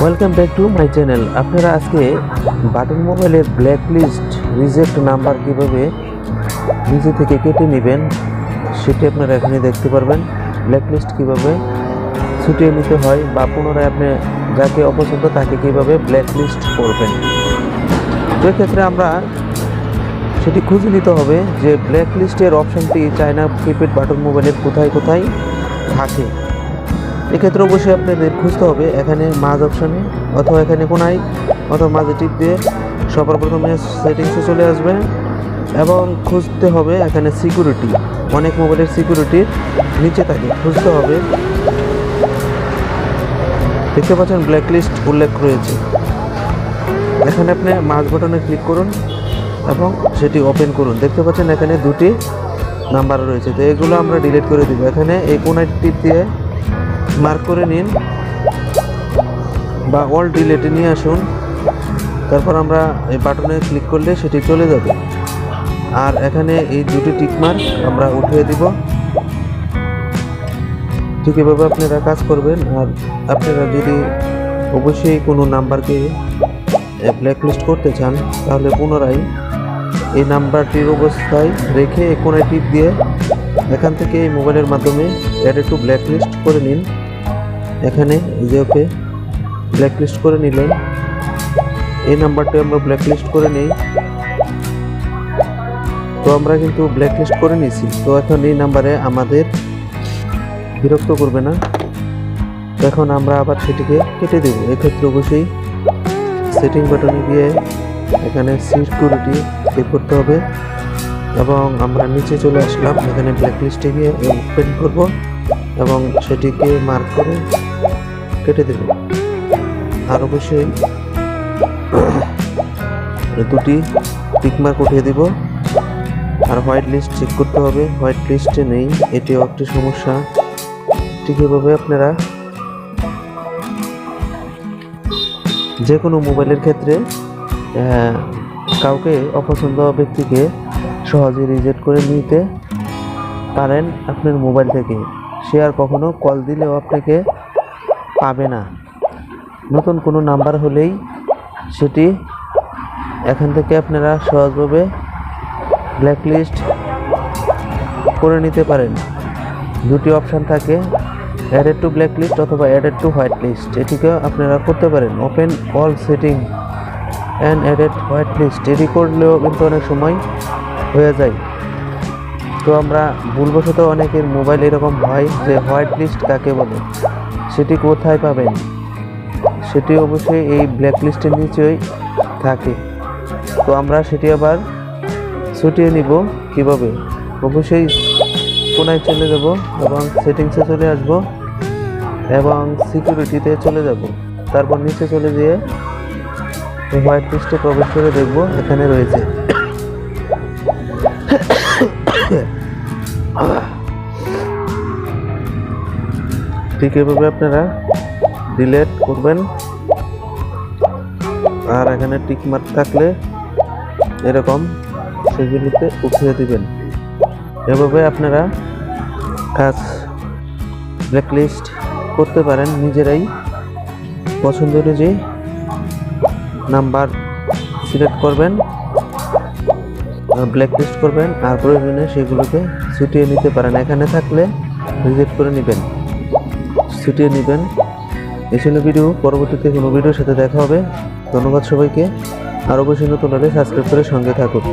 Welcome back to my channel. আপনারা আজকে button মোবাইলের ব্ল্যাক লিস্ট রিজেক্ট নাম্বার কীভাবে নিজে থেকে কেটে নেবেন সেটি আপনারা এখানে দেখতে পারবেন। ব্ল্যাক লিস্ট কীভাবে ছুটিয়ে নিতে হয় বা পুনরায় আপনি যাকে অপছন্দ তাকে কীভাবে ব্ল্যাক লিস্ট করবেন, তো এক্ষেত্রে আমরা সেটি খুঁজে নিতে হবে যে ব্ল্যাক লিস্টের অপশানটি চায়না কিপ্যাড বাটন মোবাইলের কোথায় কোথায় থাকে। এক্ষেত্রে অবশ্যই আপনাদের খুঁজতে হবে এখানে মাঝ অপশানে অথবা এখানে কোনায় অথবা মাঝে টিপ দিয়ে সবার প্রথমে সেটিংসে চলে আসবে এবং খুঁজতে হবে এখানে সিকিউরিটি। অনেক মোবাইলের সিকিউরিটির নিচে থাকে, খুঁজতে হবে। দেখতে পাচ্ছেন ব্ল্যাক লিস্ট উল্লেখ রয়েছে, এখানে আপনি মাঝ বাটনে ক্লিক করুন এবং সেটি ওপেন করুন। দেখতে পাচ্ছেন এখানে দুটি নাম্বার রয়েছে, তো এগুলো আমরা ডিলিট করে দিব। এখানে এই কোনায় টিপ দিয়ে মার্ক করে নিন বা অল ডিলেটে নিয়ে আসুন, তারপর আমরা এই বাটনে ক্লিক করলে সেটি চলে যাবে। আর এখানে এই দুটি টিক মার্ক আমরা উঠিয়ে দিব। ঠিক এভাবে আপনারা কাজ করবেন। আর আপনারা যদি অবশ্যই কোনো নাম্বারকে ব্ল্যাক লিস্ট করতে চান তাহলে পুনরায় এই নাম্বারটির অবস্থায় রেখে কোনায় টিপ দিয়ে এখান থেকে এই মোবাইলের মাধ্যমে অ্যাড টু ব্ল্যাক লিস্ট করে নিন। এখানে যে ওকে ব্ল্যাক লিস্ট করে নিলেন, এই নাম্বারটি আমরা ব্ল্যাক লিস্ট করে নিই। তো আমরা কিন্তু ব্ল্যাক লিস্ট করে নিয়েছি, তো এখন এই নাম্বারে আমাদের বিরক্ত করবে না। তো এখন আমরা আবার সেটিকে কেটে দেব। এক্ষেত্রে অবশ্যই সেটিং বাটনে গিয়ে এখানে সিকিউরিটি ক্লিক করতে হবে এবং আমরা নিচে চলে আসলাম। এখানে ব্ল্যাক লিস্টে গিয়ে ওপেন করব এবং সেটিকে মার্ক করে কেটে দেব। আর অবশ্যই দুটি টিক মার্ক উঠিয়ে দিব। আর হোয়াইট লিস্ট চেক করতে হবে, হোয়াইট লিস্টে নেই, এটিও একটি সমস্যা। ঠিক এভাবে আপনারা যে কোনো মোবাইলের ক্ষেত্রে কাউকে অপছন্দ ব্যক্তিকে সহজে রিজেক্ট করে নিতে পারেন আপনার মোবাইল থেকে। সে আর কখনো কল দিলেও আপনাকে পাবে না। নতুন কোনো নাম্বার হলেই সেটি এখান থেকে আপনারা সহজভাবে ব্ল্যাক লিস্ট করে নিতে পারেন। দুটি অপশান থাকে, অ্যাডেড টু ব্ল্যাক লিস্ট অথবা অ্যাডেড টু হোয়াইট লিস্ট। এটিকেও আপনারা করতে পারেন। Open all setting and added white list, এটি করলেও কিন্তু অনেক সময় হয়ে যায়। তো আমরা ভুলবশত অনেকের মোবাইল এরকম হয় যে হোয়াইট লিস্ট কাকে বলে সেটি কোথায় পাবেন, সেটি অবশ্যই এই ব্ল্যাক লিস্টের নিচেই থাকে। তো আমরা সেটি আবার ছুটিয়ে নিব কিভাবে, অবশ্যই কোনায় চলে যাব এবং সেটিংসে চলে আসব এবং সিকিউরিটিতে চলে যাব। তারপর নিচে চলে গিয়ে হোয়াইট লিস্টে প্রবেশ করে দেখব এখানে রয়েছে। ঠিক এভাবে আপনারা ডিলিট করবেন। আর এখানে টিক মার্ক থাকলে এরকম সেগুলিতে উঠিয়ে দিবেন। এভাবে আপনারা কাজ ব্ল্যাক লিস্ট করতে পারেন নিজেরাই। পছন্দ অনুযায়ী নাম্বার সিলেক্ট করবেন, ব্ল্যাক লিস্ট করবেন, আর প্রয়োজনে সেগুলোকে ছুটিয়ে নিতে পারেন। এখানে থাকলে রিজেক্ট করে নেবেন, ছুটিয়ে নেবেন। এই ছিল ভিডিও। পরবর্তীতে কোনো ভিডিওর সাথে দেখা হবে। ধন্যবাদ সবাইকে। আর অবশ্যই নতুন হলে সাবস্ক্রাইব করে সঙ্গে থাকুন।